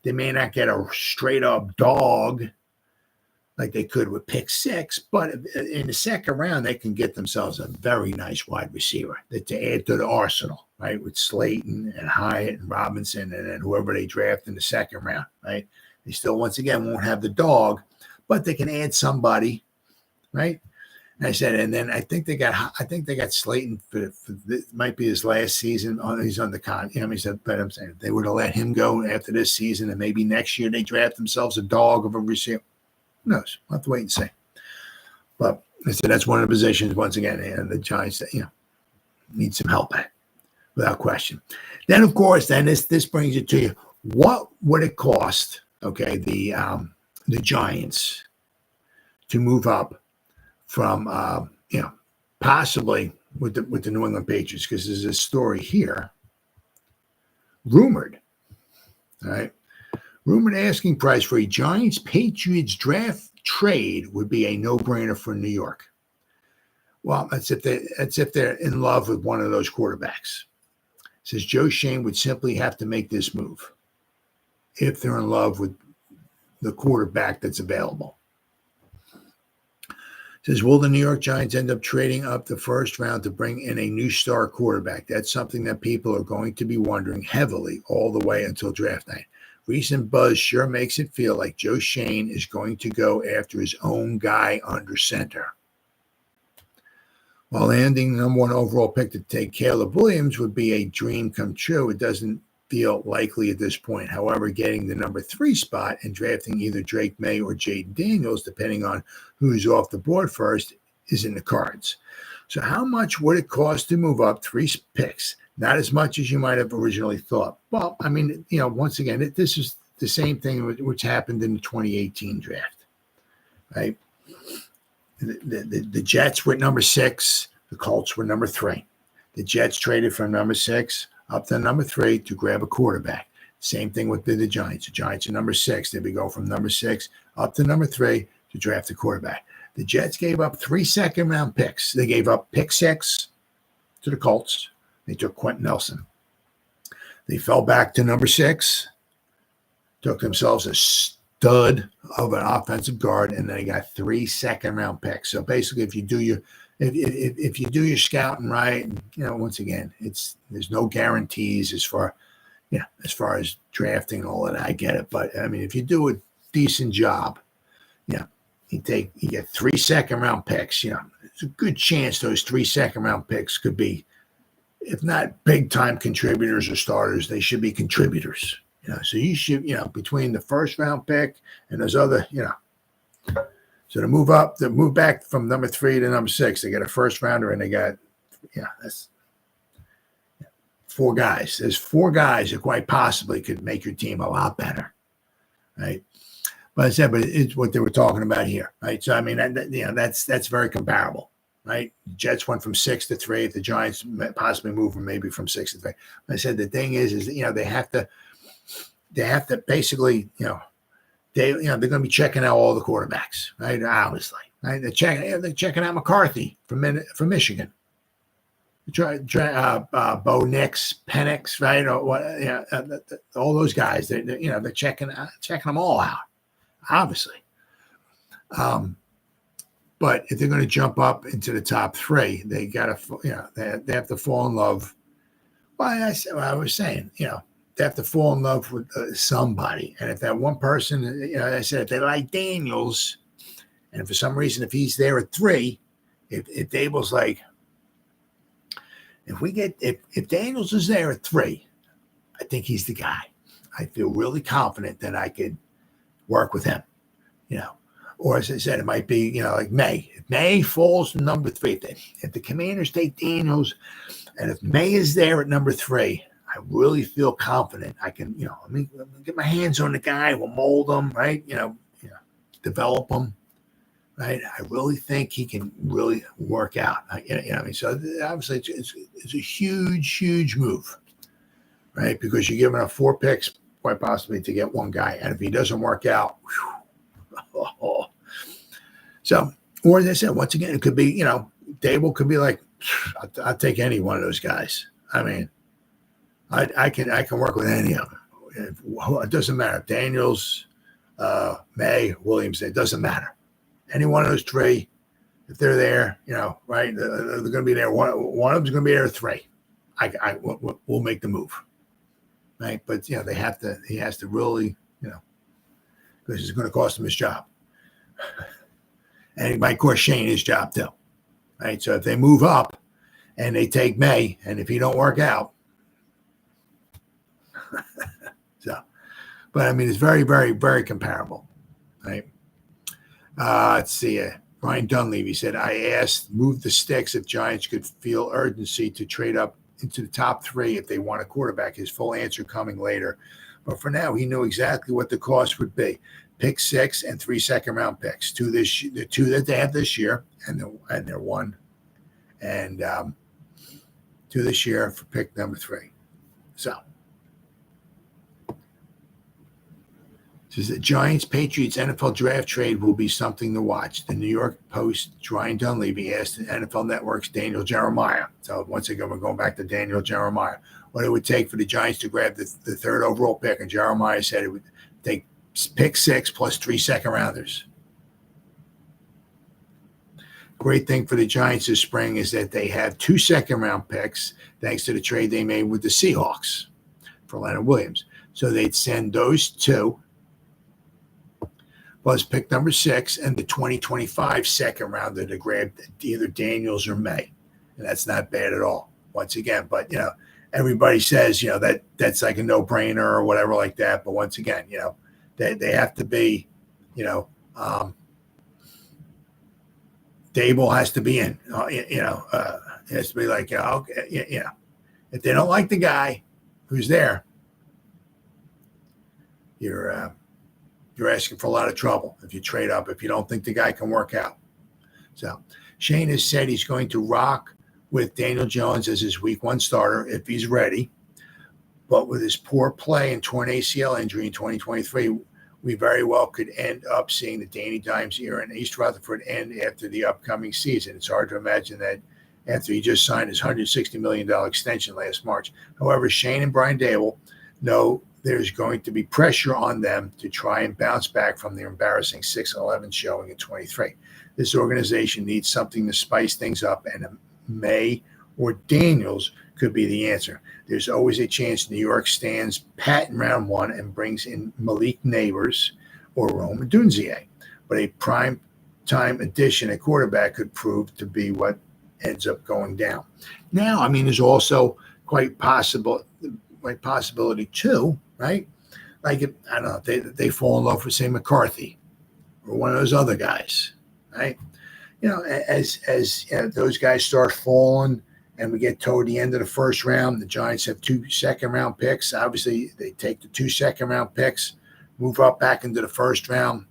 They may not get a straight up dog like they could with pick 6, but in the second round, they can get themselves a very nice wide receiver to add to the arsenal, right? With Slayton and Hyatt and Robinson and then whoever they draft in the second round, right? They still, once again, won't have the dog, but they can add somebody, right? And I said, and then I think they got Slayton for this, might be his last season. He's on the con. You know, he said, but I'm saying if they would have let him go after this season, and maybe next year they draft themselves a dog of a receiver. Who knows? We'll have to wait and see. But I said that's one of the positions, once again, and the Giants, you know, need some help at, without question. Then, of course, this brings it to you. What would it cost, okay, the Giants to move up from, you know, possibly with the New England Patriots? Because there's a story here, rumored, all right? Rumored asking price for a Giants-Patriots draft trade would be a no-brainer for New York. Well, that's if they're in love with one of those quarterbacks. It says Joe Schoen would simply have to make this move if they're in love with the quarterback that's available. It says, will the New York Giants end up trading up the first round to bring in a new star quarterback? That's something that people are going to be wondering heavily all the way until draft night. Recent buzz sure makes it feel like Joe Schoen is going to go after his own guy under center. While landing the number 1 overall pick to take Caleb Williams would be a dream come true, it doesn't feel likely at this point. However, getting the number 3 spot and drafting either Drake May or Jaden Daniels, depending on who's off the board first, is in the cards. So how much would it cost to move up 3 picks? Not as much as you might have originally thought. Well, I mean, you know, once again, this is the same thing which happened in the 2018 draft, right? The Jets were number 6. The Colts were number 3. The Jets traded from number 6 up to number 3 to grab a quarterback. Same thing with the Giants. The Giants are number 6. They would go from number 6 up to number 3 to draft a quarterback. The Jets gave up 3 second-round picks. They gave up pick 6 to the Colts. They took Quentin Nelson. They fell back to number 6, took themselves a stud of an offensive guard, and then they got 3 second-round picks. So basically, if you do your scouting right, you know, once again, there's no guarantees as far as drafting and all that. I get it, but I mean, if you do a decent job, yeah, you get 3 second-round picks. You know, there's a good chance those 3 second-round picks could be, if not big-time contributors or starters, they should be contributors. You know, so you should, you know, between the first-round pick and those other, you know, so to move back from number 3 to number 6, they got a first-rounder and they got, that's 4 guys. There's 4 guys that quite possibly could make your team a lot better, right? But I said, it's what they were talking about here, right? So I mean, that's very comparable. right? The Jets went from 6 to 3. The Giants possibly move from maybe from 6 to 3. I said the thing is they have to basically, they're going to be checking out all the quarterbacks, right? Obviously, right? They're checking out McCarthy from Michigan. Bo Nix, Penix, right? Or what? All those guys. They're checking them all out, obviously. But if they're going to jump up into the top 3, they got to, they have to fall in love. Well, I was saying, they have to fall in love with somebody. And if that one person, I said, if they like Daniels, and for some reason, if he's there at 3, if Dable's like, if Daniels is there at 3, I think he's the guy. I feel really confident that I could work with him, Or as I said, it might be, like May. If May falls to number 3, if the Commanders take Daniels, and if May is there at number 3, I really feel confident I can, let me get my hands on the guy. We'll mold him, right? Develop him, right? I really think he can really work out. So obviously it's a huge, huge move, right? Because you're giving up 4 picks, quite possibly, to get one guy. And if he doesn't work out, So, or as I said, once again, it could be, Dable could be like, I'll take any one of those guys. I mean, I can work with any of them. It doesn't matter. Daniels, May, Williams, it doesn't matter. Any one of those 3, if they're there, right, they're going to be there. One of them's going to be there at 3. We'll make the move, right? But he has to really, because it's going to cost him his job. And it might cost Shane his job too, right? So if they move up and they take May, and if he don't work out, but I mean, it's very, very, very comparable, right? Let's see. Ryan Dunleavy said, I asked, move the sticks if Giants could feel urgency to trade up into the top 3 if they want a quarterback. His full answer coming later. But for now, he knew exactly what the cost would be. Pick 6 and 3 second-round picks. The 2 that they have this year, and they're 1, and 2 this year for pick number 3. So, says the Giants-Patriots NFL draft trade will be something to watch. The New York Post, Ryan Dunleavy asked the NFL Network's Daniel Jeremiah. So once again, we're going back to Daniel Jeremiah. What it would take for the Giants to grab the 3rd overall pick, and Jeremiah said it would take pick 6 plus 3 second-rounders. Great thing for the Giants this spring is that they have 2 second-round picks thanks to the trade they made with the Seahawks for Leonard Williams. So they'd send those 2 plus pick number 6 and the 2025 second-rounder to grab either Daniels or May. And that's not bad at all, once again. But, everybody says, that's like a no-brainer or whatever like that. But once again, they have to be, Dable has to be in, it has to be like, okay, if they don't like the guy who's there, you're asking for a lot of trouble if you trade up, if you don't think the guy can work out. So Shane has said he's going to rock with Daniel Jones as his week 1 starter if he's ready. But with his poor play and torn ACL injury in 2023, we very well could end up seeing the Danny Dimes era in East Rutherford end after the upcoming season. It's hard to imagine that after he just signed his $160 million extension last March. However, Shane and Brian Dable know there's going to be pressure on them to try and bounce back from their embarrassing 6-11 showing in 23. This organization needs something to spice things up, and May or Daniels could be the answer. There's always a chance New York stands pat in round 1 and brings in Malik Neighbors or Rome Odunze. But a prime time addition at quarterback could prove to be what ends up going down. Now, I mean, there's also quite possibility too, right? Like, I don't know, they fall in love with, say, McCarthy or one of those other guys, right? As those guys start falling and we get toward the end of the first round, the Giants have 2 second-round picks. Obviously, they take the 2 second-round picks, move up back into the first round.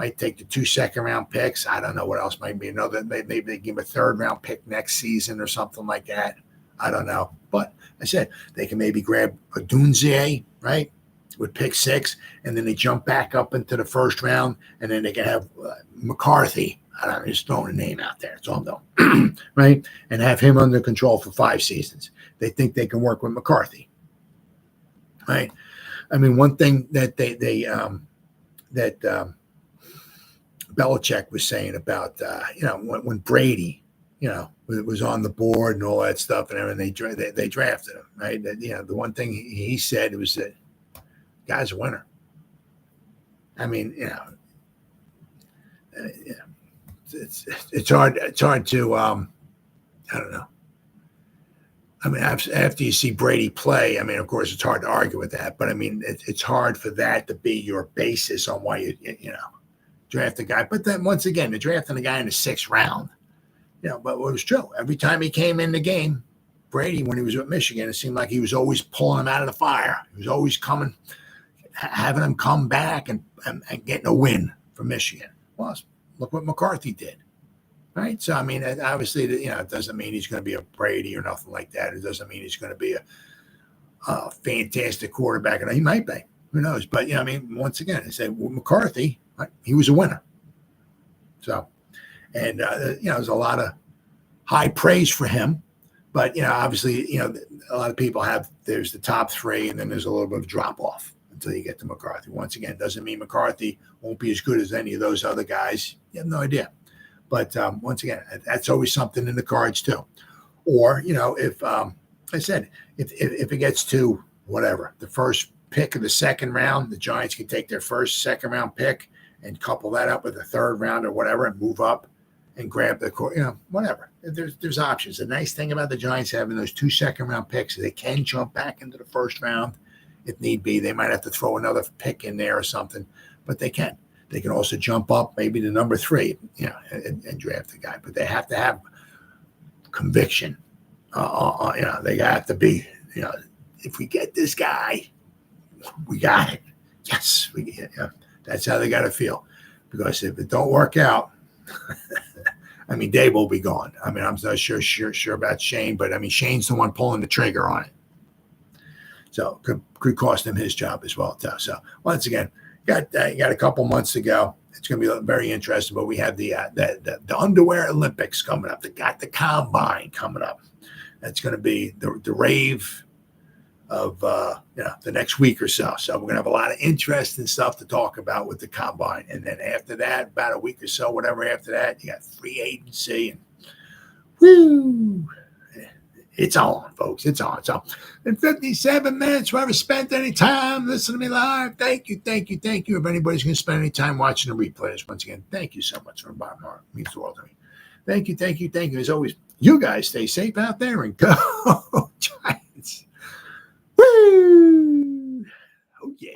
Might take the 2 second-round picks. I don't know what else might be. Another, maybe they give him a 3rd-round pick next season or something like that. I don't know. But I said they can maybe grab a Dunze, right, with pick 6, and then they jump back up into the 1st round, and then they can have McCarthy. I don't know, just throwing a name out there. It's all known, right? And have him under control for 5 seasons. They think they can work with McCarthy, right? I mean, one thing that Belichick was saying about when Brady, was on the board and all that stuff and everything, they drafted him, right? That, the one thing he said was that guy's a winner. I mean, it's hard to I don't know. I mean, after you see Brady play, I mean, of course, it's hard to argue with that. But I mean, it's hard for that to be your basis on why you draft a guy. But then once again, they're drafting a guy in the 6th round. But what was true, every time he came in the game, Brady, when he was with Michigan, it seemed like he was always pulling him out of the fire. He was always coming, having him come back and getting a win for Michigan. Well, look what McCarthy did. Right. So, I mean, obviously, it doesn't mean he's going to be a Brady or nothing like that. It doesn't mean he's going to be a fantastic quarterback. And he might be. Who knows? But, I mean, once again, I say McCarthy, right, he was a winner. So, and, there's a lot of high praise for him. But, obviously, a lot of people there's the top 3, and then there's a little bit of drop off until you get to McCarthy. Once again, doesn't mean McCarthy won't be as good as any of those other guys. You have no idea. But once again, that's always something in the cards too. Or, if I said, if it gets to whatever, the first pick of the 2nd round, the Giants can take their first 2nd round pick and couple that up with the 3rd round or whatever and move up and grab the, whatever. There's options. The nice thing about the Giants having those 2 2nd round picks is they can jump back into the 1st round if need be. They might have to throw another pick in there or something, but they can. They can also jump up maybe to number 3, and draft a guy. But they have to have conviction. They have to be, if we get this guy, we got it. Yes, that's how they got to feel. Because if it don't work out, I mean, Dave will be gone. I mean, I'm not sure about Shane, but I mean, Shane's the one pulling the trigger on it. So could cost him his job as well, too. So once again, got a couple months to go. It's going to be very interesting. But we have the underwear Olympics coming up. They got the combine coming up. That's going to be the rave of the next week or so. So we're going to have a lot of interesting stuff to talk about with the combine. And then after that, about a week or so, whatever after that, you got free agency and woo. It's on, folks. It's on. So in 57 minutes, whoever spent any time listening to me live, thank you. If anybody's going to spend any time watching the replays, once again, thank you so much from the bottom of my heart. It means the world to me. Thank you. As always, you guys stay safe out there and go Giants. Woo! Oh, yeah.